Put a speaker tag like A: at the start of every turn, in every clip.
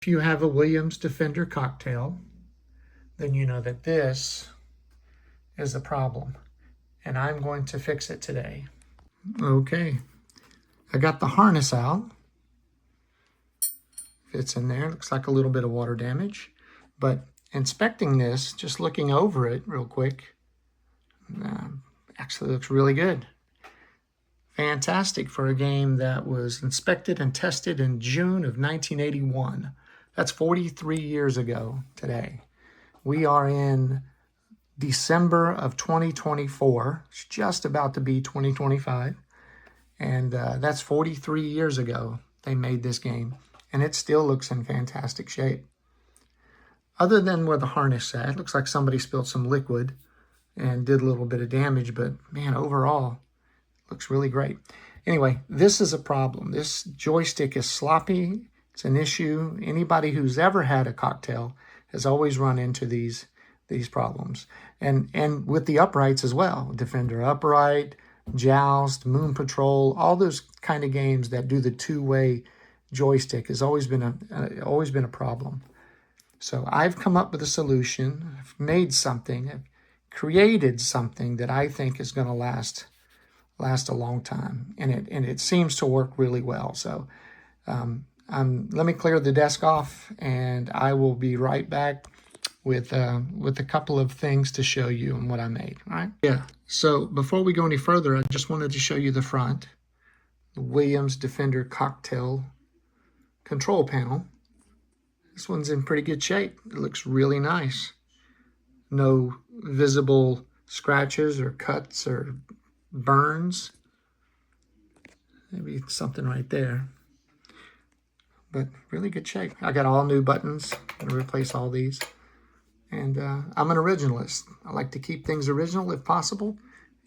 A: If you have a Williams Defender cocktail, then you know that this is a problem, and I'm going to fix it today. Okay, I got the harness out. Fits in there. Looks like a little bit of water damage, but inspecting this, just looking over it real quick, actually looks really good. Fantastic for a game that was inspected and tested in June of 1981. That's 43 years ago today. We are in December of 2024. It's just about to be 2025. And that's 43 years ago they made this game. And it still looks in fantastic shape. Other than where the harness sat, it looks like somebody spilled some liquid and did a little bit of damage. But man, overall, looks really great. Anyway, this is a problem. This joystick is sloppy. It's an issue. Anybody who's ever had a cocktail has always run into these problems. And with the uprights as well. Defender Upright, Joust, Moon Patrol, all those kind of games that do the two-way joystick has always been a problem. So I've come up with a solution. I've made something. I've created something that I think is going to last a long time, and it seems to work really well. So let me clear the desk off, and I will be right back with a couple of things to show you and what I made. All right? Yeah. So before we go any further, I just wanted to show you the front, the Williams Defender cocktail control panel. This one's in pretty good shape. It looks really nice. No visible scratches or cuts or burns. Maybe something right there. But really good shape. I got all new buttons. I'm going to replace all these. And I'm an originalist. I like to keep things original if possible.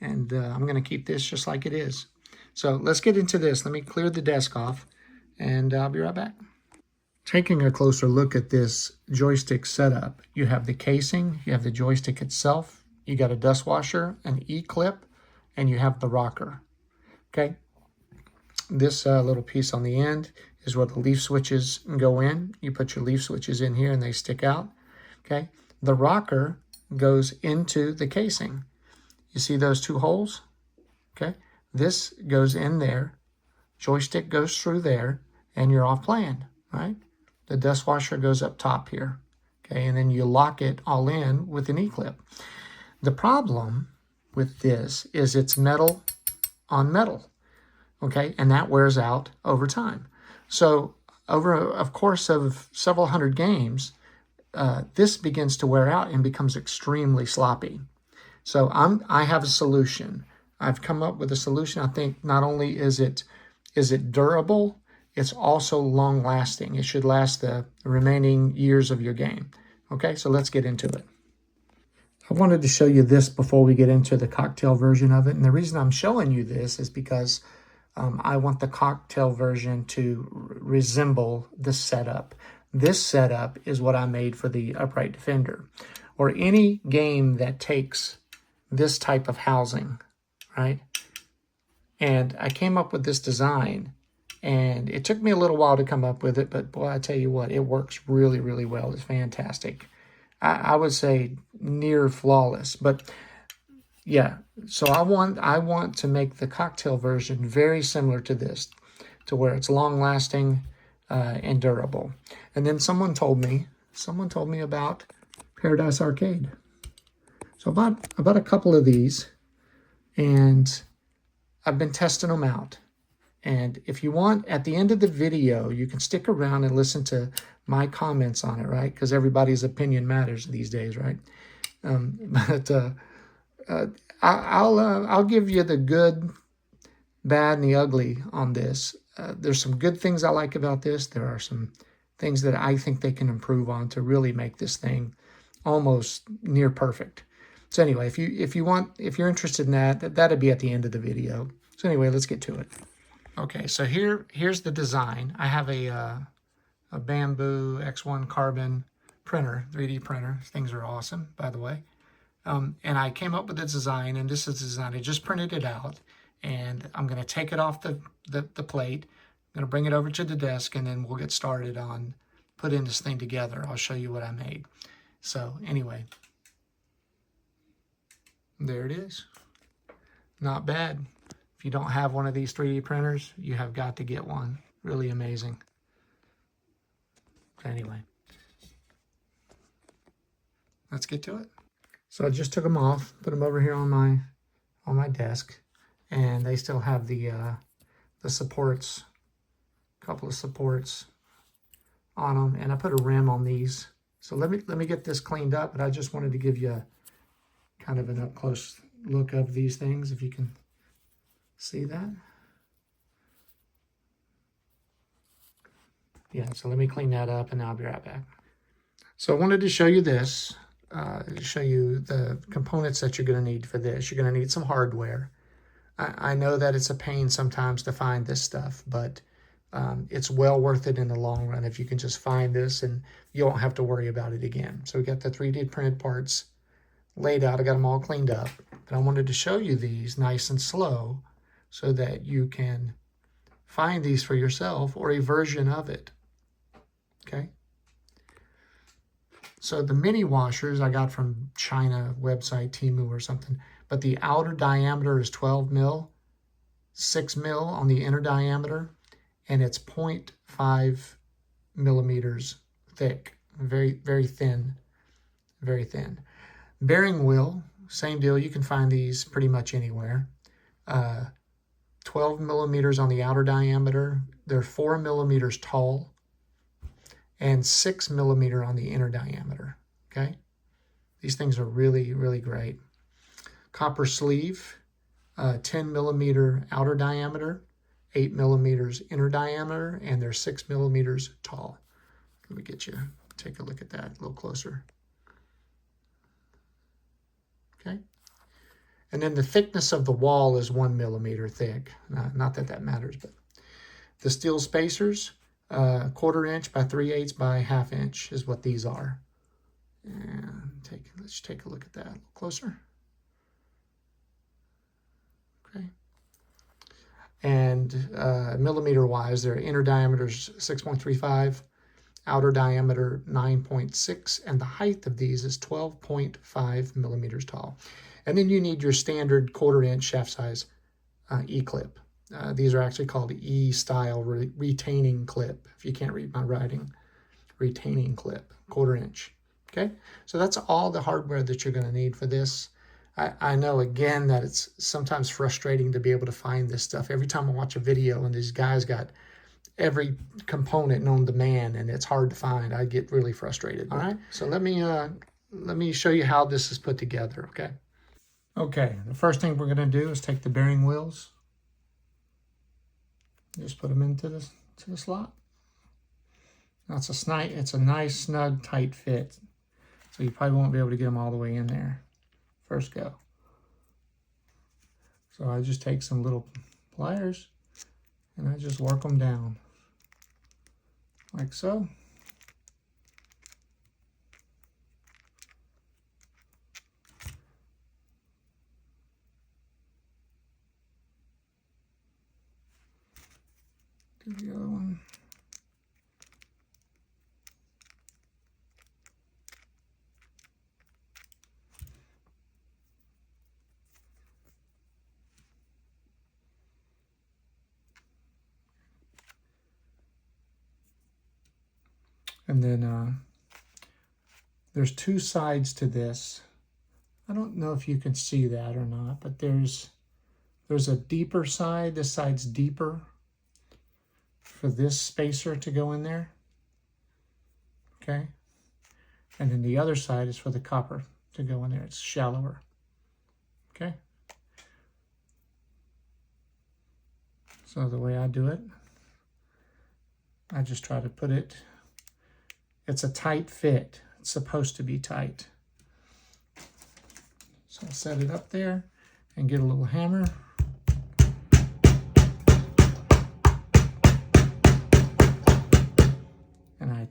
A: And I'm going to keep this just like it is. So let's get into this. Let me clear the desk off, and I'll be right back. Taking a closer look at this joystick setup, you have the casing, you have the joystick itself, you got a dust washer, an E-clip, and you have the rocker. Okay, this little piece on the end is where the leaf switches go in. You put your leaf switches in here and they stick out. Okay, the rocker goes into the casing. You see those two holes? Okay, this goes in there, joystick goes through there, and you're off playing, right? The dust washer goes up top here, okay, and then you lock it all in with an E-clip. The problem with this is it's metal on metal, okay, and that wears out over time. So over a course of several hundred games, this begins to wear out and becomes extremely sloppy. So I have a solution. I've come up with a solution. I think not only is it durable, it's also long-lasting. It should last the remaining years of your game. Okay, so let's get into it. I wanted to show you this before we get into the cocktail version of it. And the reason I'm showing you this is because I want the cocktail version to resemble the setup. This setup is what I made for the Upright Defender, or any game that takes this type of housing, right? And I came up with this design. And it took me a little while to come up with it, but boy, I tell you what, it works really, really well. It's fantastic. I would say near flawless, but yeah. So I want to make the cocktail version very similar to this, to where it's long lasting and durable. And then someone told me about Paradise Arcade. So about a couple of these, and I've been testing them out. And if you want, at the end of the video, you can stick around and listen to my comments on it, right? Because everybody's opinion matters these days, right? I'll give you the good, bad, and the ugly on this. There's some good things I like about this. There are some things that I think they can improve on to really make this thing almost near perfect. So anyway, if you're interested in that'd be at the end of the video. So anyway, let's get to it. Okay, so here's the design. I have a Bamboo X1 carbon printer, 3D printer. Things are awesome, by the way. And I came up with the design, and this is the design. I just printed it out, and I'm going to take it off the plate. I'm going to bring it over to the desk, and then we'll get started on putting this thing together. I'll show you what I made. So anyway, there it is. Not bad. If you don't have one of these 3D printers, you have got to get one. Really amazing. Anyway, let's get to it. So I just took them off, put them over here on my desk, and they still have the supports, a couple of supports on them, and I put a rim on these. So let me get this cleaned up, but I just wanted to give you a kind of an up close look of these things, if you can see that. Yeah, so let me clean that up and I'll be right back. So I wanted to show you this, to show you the components that you're going to need for this. You're going to need some hardware. I know that it's a pain sometimes to find this stuff, but it's well worth it in the long run if you can just find this and you won't have to worry about it again. So we got the 3D printed parts laid out. I got them all cleaned up, but I wanted to show you these nice and slow so that you can find these for yourself or a version of it. Okay. So the mini washers I got from China website, Temu or something, but the outer diameter is 12 mil, 6 mil on the inner diameter, and it's 0.5 millimeters thick, very, very thin, very thin. Bearing wheel, same deal. You can find these pretty much anywhere. 12 millimeters on the outer diameter. They're 4 millimeters tall and 6 millimeter on the inner diameter. Okay, these things are really, really great. Copper sleeve, 10 millimeter outer diameter, 8 millimeters inner diameter, and they're 6 millimeters tall. Let me get you, take a look at that a little closer. Okay. And then the thickness of the wall is 1 millimeter thick. Not that that matters, but the steel spacers, 1/4 inch by 3/8 by 1/2 inch is what these are. And let's take a look at that a little closer. Okay. And millimeter wise, their inner diameter is 6.35, outer diameter 9.6, and the height of these is 12.5 millimeters tall. And then you need your standard 1/4 inch shaft size E-clip. These are actually called E-style retaining clip. If you can't read my writing, retaining clip, 1/4 inch. Okay, so that's all the hardware that you're going to need for this. I know, again, that it's sometimes frustrating to be able to find this stuff. Every time I watch a video and these guys got every component known to man and it's hard to find, I get really frustrated. All right, so let me show you how this is put together, okay? Okay, the first thing we're going to do is take the bearing wheels. Just put them into the slot. Now it's a nice, snug, tight fit. So you probably won't be able to get them all the way in there. First go. So I just take some little pliers and I just work them down. Like so. Do the other one. And then there's two sides to this. I don't know if you can see that or not, but there's a deeper side. This side's deeper for this spacer to go in there. Okay. And then the other side is for the copper to go in there. It's shallower. Okay. So the way I do it, I just try to put it, it's a tight fit. It's supposed to be tight. So I'll set it up there and get a little hammer. And I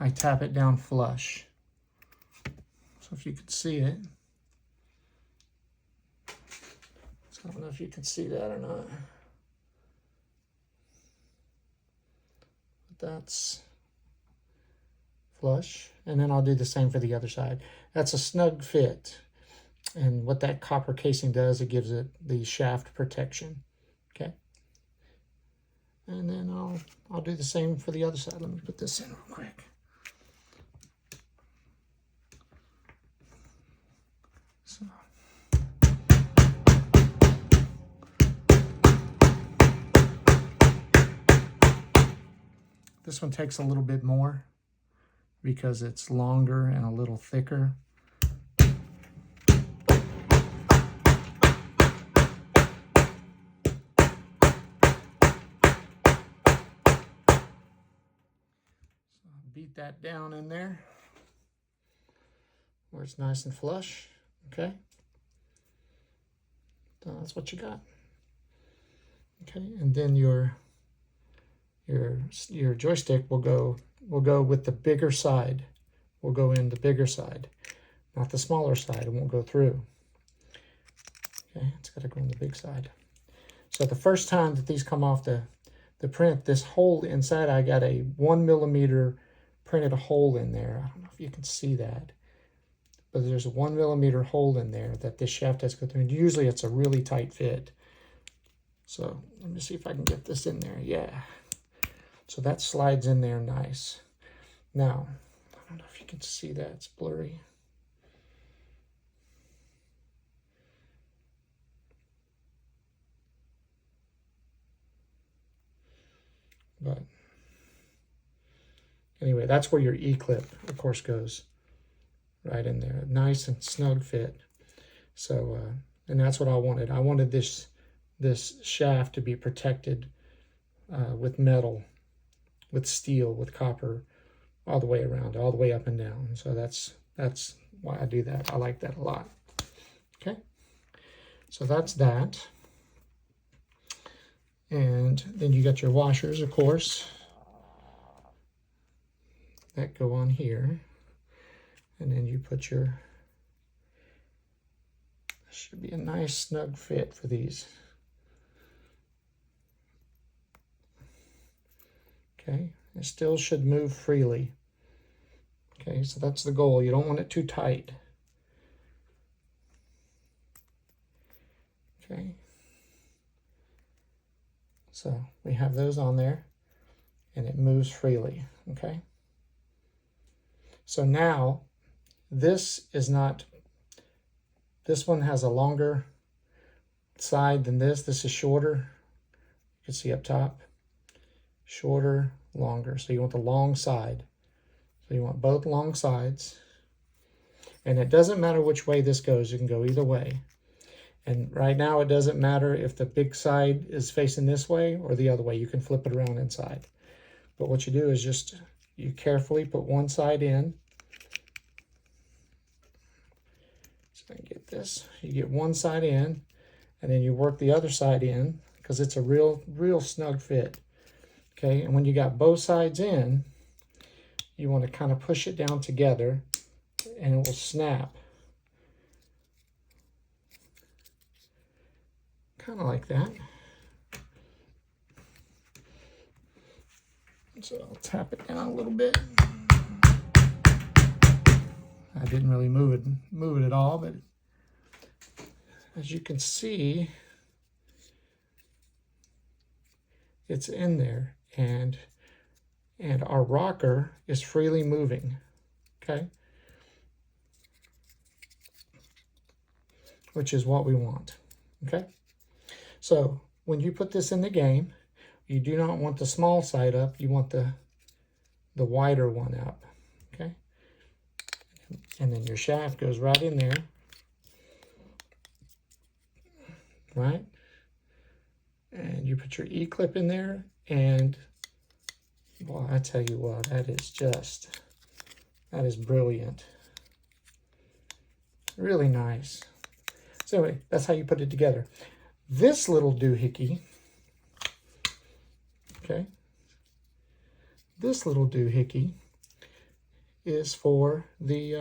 A: tap it down flush. So if you can see it. So I don't know if you can see that or not. that's flush. And then I'll do the same for the other side. That's a snug fit. And what that copper casing does, it gives it the shaft protection. Okay. And then I'll do the same for the other side. Let me put this in real quick. So. This one takes a little bit more because it's longer and a little thicker. Beat that down in there where it's nice and flush. Okay, so that's what you got. Okay, and then your joystick will go with the bigger side. Will go in the bigger side, not the smaller side. It won't go through. Okay, it's got to go on the big side. So the first time that these come off the print, this hole inside, I got a 1 millimeter printed hole in there. I don't know if you can see that, but there's a 1 millimeter hole in there that this shaft has to go through. And usually it's a really tight fit. So let me see if I can get this in there. Yeah. So that slides in there nice. Now, I don't know if you can see that. It's blurry. But anyway, that's where your E-clip, of course, goes. Right in there. Nice and snug fit. So, and that's what I wanted. I wanted this shaft to be protected with metal, with steel, with copper, all the way around, all the way up and down. So that's why I do that. I like that a lot. Okay. So that's that. And then you got your washers, of course, that go on here. And then you put your, should be a nice snug fit for these. Okay, it still should move freely. Okay, so that's the goal. You don't want it too tight. Okay. So we have those on there and it moves freely. Okay. So now this one has a longer side than this. This is shorter. You can see up top. Shorter, longer. So you want the long side. So you want both long sides. And it doesn't matter which way this goes. You can go either way. And right now it doesn't matter if the big side is facing this way or the other way. You can flip it around inside. But what you do is just, you carefully put one side in. So I get this. You get one side in, and then you work the other side in because it's a real snug fit. Okay, and when you got both sides in, you want to kind of push it down together and it will snap. Kind of like that. So I'll tap it down a little bit. I didn't really move it at all, but as you can see, it's in there, and our rocker is freely moving. Okay, which is what we want. Okay, so when you put this in the game, you do not want the small side up. You want the wider one up. Okay, and then your shaft goes right in there. Right, and you put your E-clip in there, and well, I tell you what, that is brilliant. Really nice. So anyway, that's how you put it together. This little doohickey, okay, this little doohickey is for the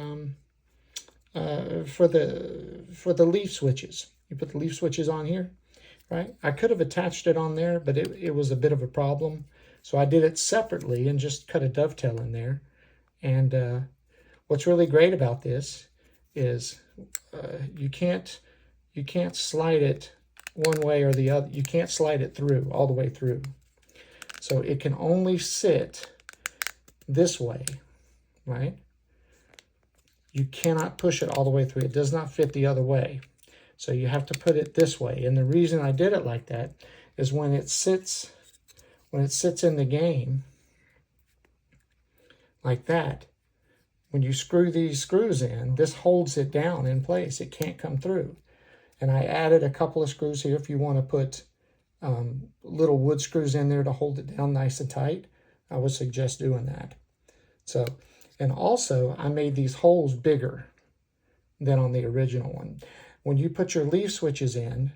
A: leaf switches. You put the leaf switches on here, right? I could have attached it on there, but it was a bit of a problem So I did it separately and just cut a dovetail in there. And what's really great about this is you can't slide it one way or the other. You can't slide it through all the way through. So it can only sit this way, right? You cannot push it all the way through. It does not fit the other way. So you have to put it this way. And the reason I did it like that is when it sits in the game like that, when you screw these screws in, this holds it down in place. It can't come through. And I added a couple of screws here if you want to put little wood screws in there to hold it down nice and tight. I would suggest doing that. So, and also I made these holes bigger than on the original one. When you put your leaf switches in,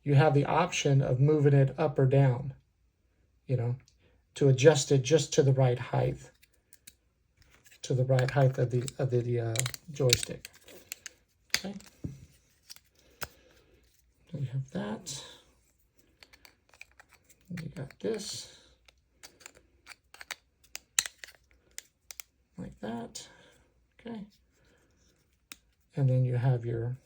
A: you have the option of moving it up or down, you know, to adjust it just to the right height, of the joystick. Okay. So you have that. You got this. Like that. Okay. And then you have your,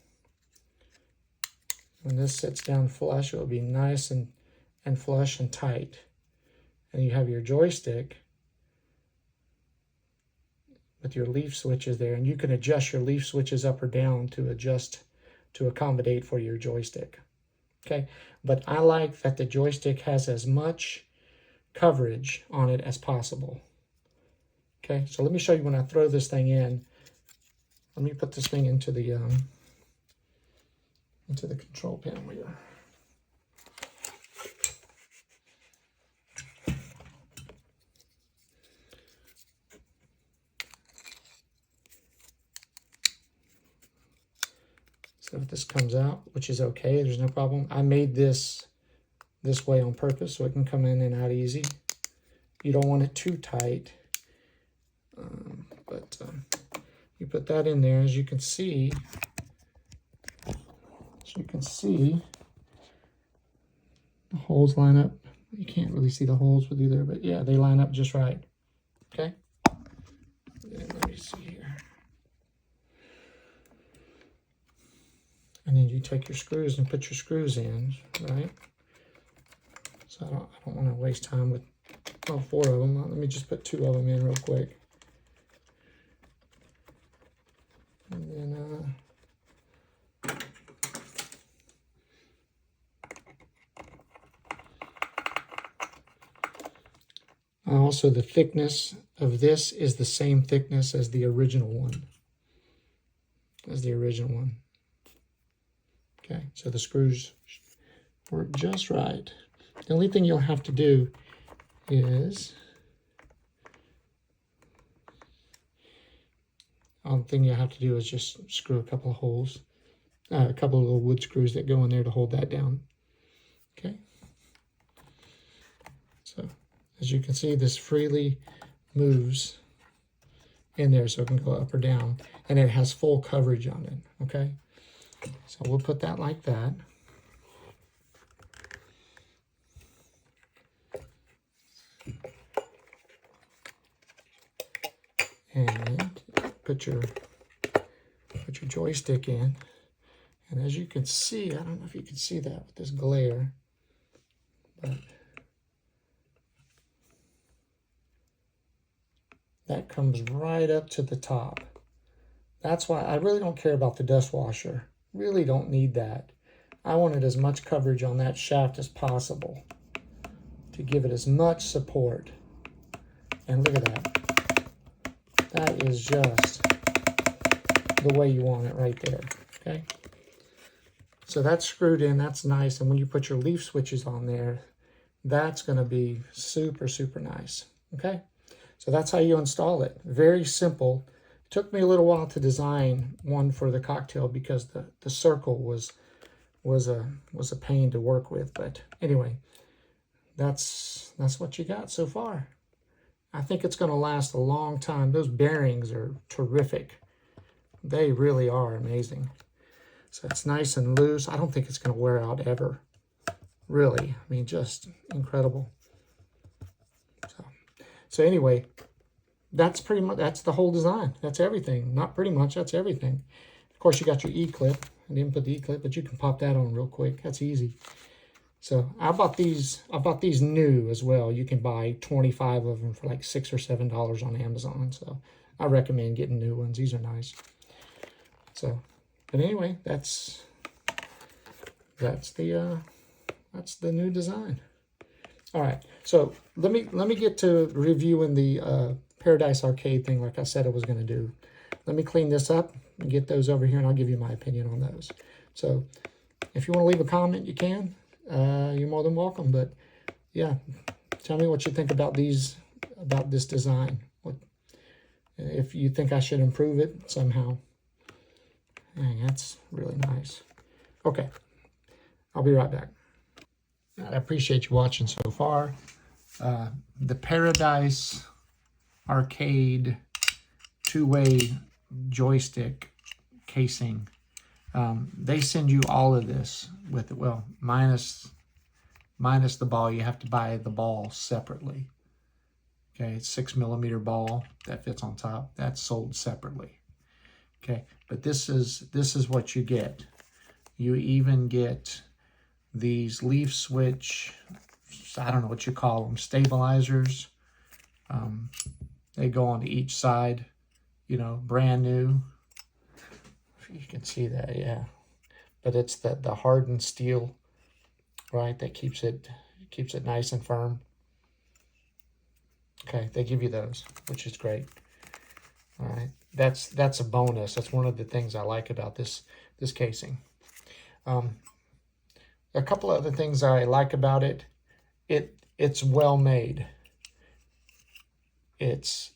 A: when this sits down flush, it will be nice and flush and tight. And you have your joystick with your leaf switches there, and you can adjust your leaf switches up or down to accommodate for your joystick. Okay, but I like that the joystick has as much coverage on it as possible. Okay, so let me show you when I throw this thing in. Let me put this thing into the control panel here. So if this comes out, which is okay, there's no problem. I made this way on purpose so it can come in and out easy. You don't want it too tight, but you put that in there. As you can see, the holes line up. You can't really see the holes with you there, but yeah, they line up just right. Okay. And let me see here. And then you take your screws and put your screws in, right? So I don't want to waste time with all 4 of them. Let me just put 2 of them in real quick. And then also the thickness of this is the same thickness as the original one. Okay, so the screws work just right. The only thing you'll have to do is, just screw a couple of holes, a couple of little wood screws that go in there to hold that down. Okay. So as you can see, this freely moves in there so it can go up or down, and it has full coverage on it. Okay. So we'll put that like that. And put your joystick in. And as you can see, I don't know if you can see that with this glare, but that comes right up to the top. That's why I really don't care about the dust washer. Really don't need that. I wanted as much coverage on that shaft as possible to give it as much support. And look at that. That is just the way you want it right there, okay? So that's screwed in, that's nice. And when you put your leaf switches on there, that's gonna be super, super nice, okay? So that's how you install it. Very simple. It took me a little while to design one for the cocktail because the circle was a pain to work with. But anyway, that's what you got so far. I think it's going to last a long time. Those bearings are terrific. They really are amazing. So it's nice and loose. I don't think it's going to wear out ever. Really, I mean, just incredible. So So anyway, that's pretty much, that's the whole design. That's everything. Not pretty much, that's everything. Of course, you got your E-clip. I didn't put the E-clip, but you can pop that on real quick. That's easy. So I bought these new as well. You can buy 25 of them for like $6 or $7 on Amazon. So I recommend getting new ones. These are nice. So, but anyway, that's the new design. All right. So let me get to reviewing the Paradise Arcade thing like I said I was going to do. Let me clean this up and get those over here, and I'll give you my opinion on those. So if you want to leave a comment, you can. You're more than welcome. But yeah, tell me what you think about this design. If you think I should improve it somehow. Dang, that's really nice. Okay, I'll be right back. I appreciate you watching so far. The Paradise Arcade two-way joystick casing. They send you all of this with it. Well, minus the ball. You have to buy the ball separately. Okay, it's 6mm ball that fits on top. That's sold separately. Okay, but this is what you get. You even get these leaf switch, I don't know what you call them, stabilizers. They go on each side, you know, brand new. If you can see that, yeah. But it's the hardened steel, right, that keeps it nice and firm. Okay, they give you those, which is great. All right, that's a bonus. That's one of the things I like about this casing. A couple other things I like about it. It's well made. It's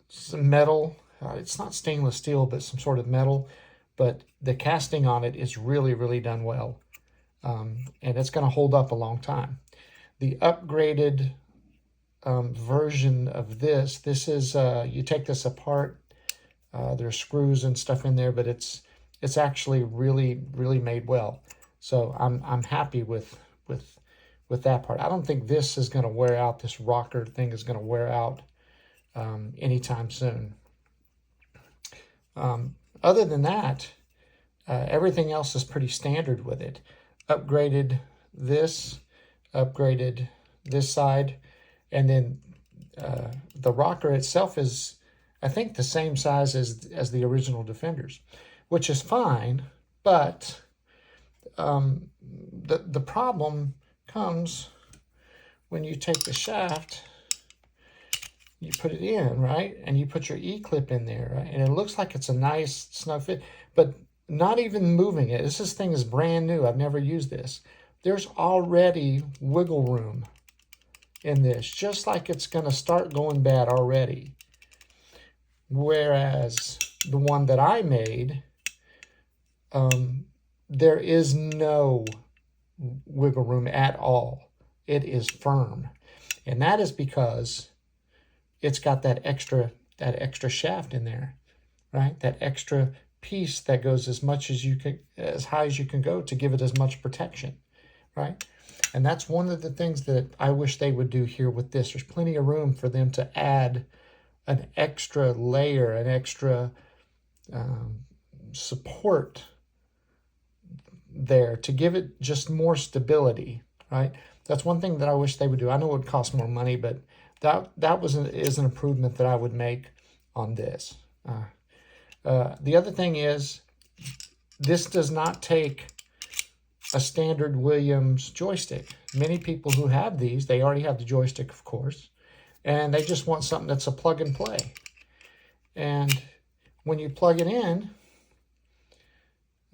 A: some metal. It's not stainless steel, but some sort of metal. But the casting on it is really, really done well. And it's going to hold up a long time. The upgraded version of this is, you take this apart. There's screws and stuff in there, but it's actually really, really made well. So I'm happy with that part. I don't think this is going to wear out. This rocker thing is going to wear out anytime soon. Other than that, everything else is pretty standard with it. Upgraded this side, and then the rocker itself is, I think, the same size as the original Defenders, which is fine, but the problem comes when you take the shaft, you put it in, right? And you put your E-clip in there, right? And it looks like it's a nice snug fit, but not even moving it. This thing is brand new. I've never used this. There's already wiggle room in this, just like it's going to start going bad already. Whereas the one that I made, there is no wiggle room at all. It is firm. And that is because it's got that extra shaft in there, right? That extra piece that goes as high as you can go to give it as much protection, right? And that's one of the things that I wish they would do here with this. There's plenty of room for them to add an extra layer, an extra support there to give it just more stability, right? That's one thing that I wish they would do. I know it would cost more money, but that is an improvement that I would make on this. The other thing is, this does not take a standard Williams joystick. Many people who have these, they already have the joystick, of course, and they just want something that's a plug and play. And when you plug it in,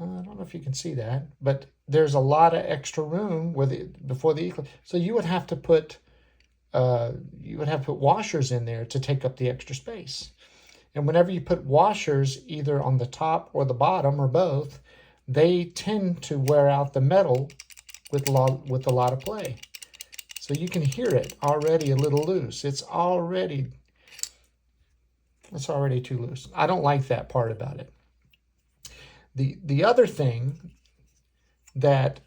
A: I don't know if you can see that, but there's a lot of extra room before the E-clip. So you would have to put washers in there to take up the extra space. And whenever you put washers either on the top or the bottom or both, they tend to wear out the metal with a lot of play. So you can hear it already a little loose. It's already too loose. I don't like that part about it. The other thing that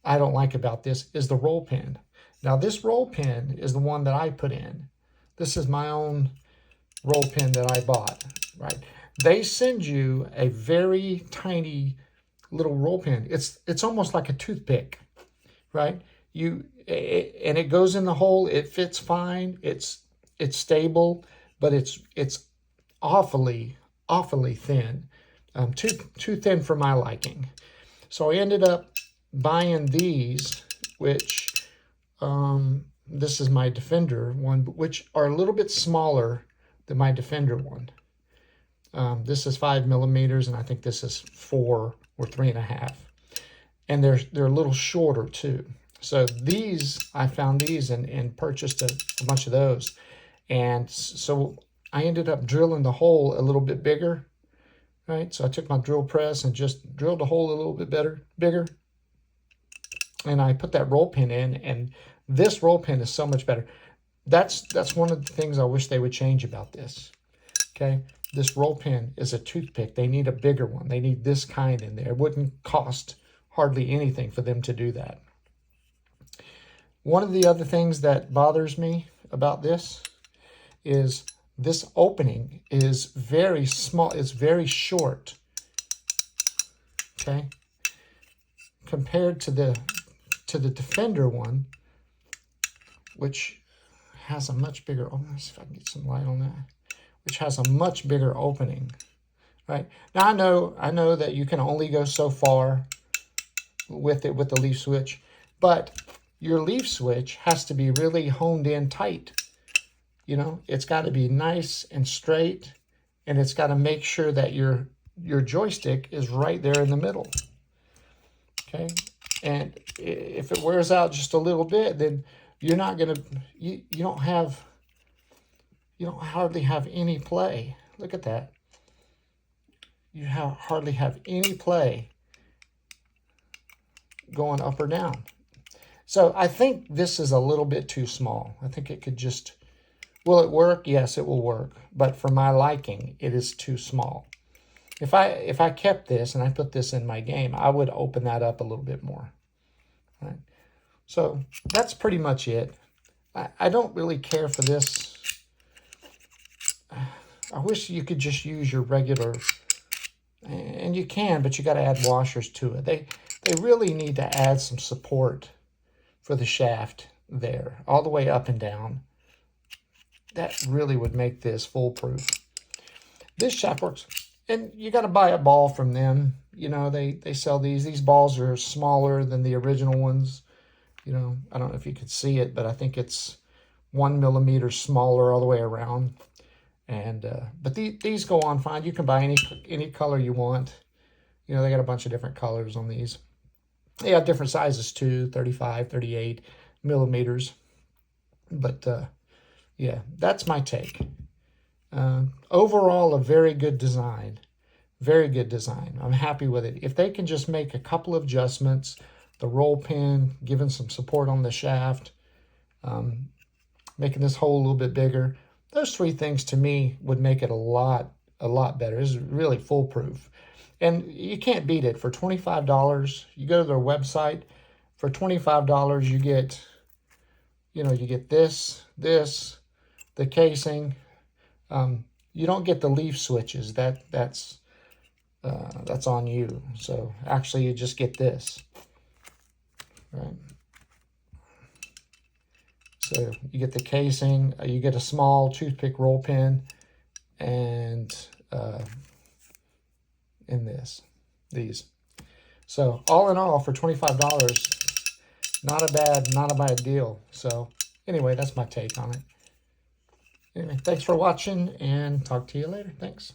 A: I don't like about this is the roll pin. Now this roll pin is the one that I put in. This is my own roll pin that I bought, right? They send you a very tiny little roll pin. It's almost like a toothpick, right? And it goes in the hole. It fits fine. It's stable, but it's awfully thin, too thin for my liking. So I ended up buying these, which this is my Defender one, which are a little bit smaller than my Defender one. This is 5 millimeters, and I think this is 4 or 3.5. And they're a little shorter too. So these, I found these and purchased a bunch of those. And so I ended up drilling the hole a little bit bigger, right? So I took my drill press and just drilled the hole a little bit bigger. And I put that roll pin in, and this roll pin is so much better. That's one of the things I wish they would change about this. Okay, this roll pin is a toothpick. They need a bigger one. They need this kind in there. It wouldn't cost hardly anything for them to do that. One of the other things that bothers me about this is this opening is very small. It's very short. Okay, compared to the Defender one, which has a much bigger, oh, let's see if I can get some light on that, which has a much bigger opening, right? Now I know that you can only go so far with it with the leaf switch, but your leaf switch has to be really honed in tight. You know, it's got to be nice and straight, and it's got to make sure that your joystick is right there in the middle. Okay, and if it wears out just a little bit, then you're not gonna, you don't hardly have any play. Look at that. You hardly have any play going up or down. So I think this is a little bit too small. I think it could just, will it work? Yes, it will work. But for my liking, it is too small. If I kept this and I put this in my game, I would open that up a little bit more. Right? So that's pretty much it. I don't really care for this. I wish you could just use your regular, and you can, but you got to add washers to it. They really need to add some support for the shaft there, all the way up and down. That really would make this foolproof. This shaft works, and you got to buy a ball from them. You know, they sell these. These balls are smaller than the original ones. You know, I don't know if you could see it, but I think it's 1 millimeter smaller all the way around. And but these go on fine. You can buy any color you want. You know, they got a bunch of different colors on these. They have different sizes too, 35, 38 millimeters. But yeah, that's my take. Overall, a very good design. Very good design. I'm happy with it. If they can just make a couple of adjustments, the roll pin, giving some support on the shaft, making this hole a little bit bigger, those 3 things to me would make it a lot better. It's really foolproof. And you can't beat it. For $25, you go to their website. For $25, you get, you know, you get this, the casing. You don't get the leaf switches. That's on you. So actually, you just get this. Right. So you get the casing. You get a small toothpick roll pin, and in these. So all in all, for $25, not a bad deal. So anyway, that's my take on it. Anyway, thanks for watching, and talk to you later. Thanks.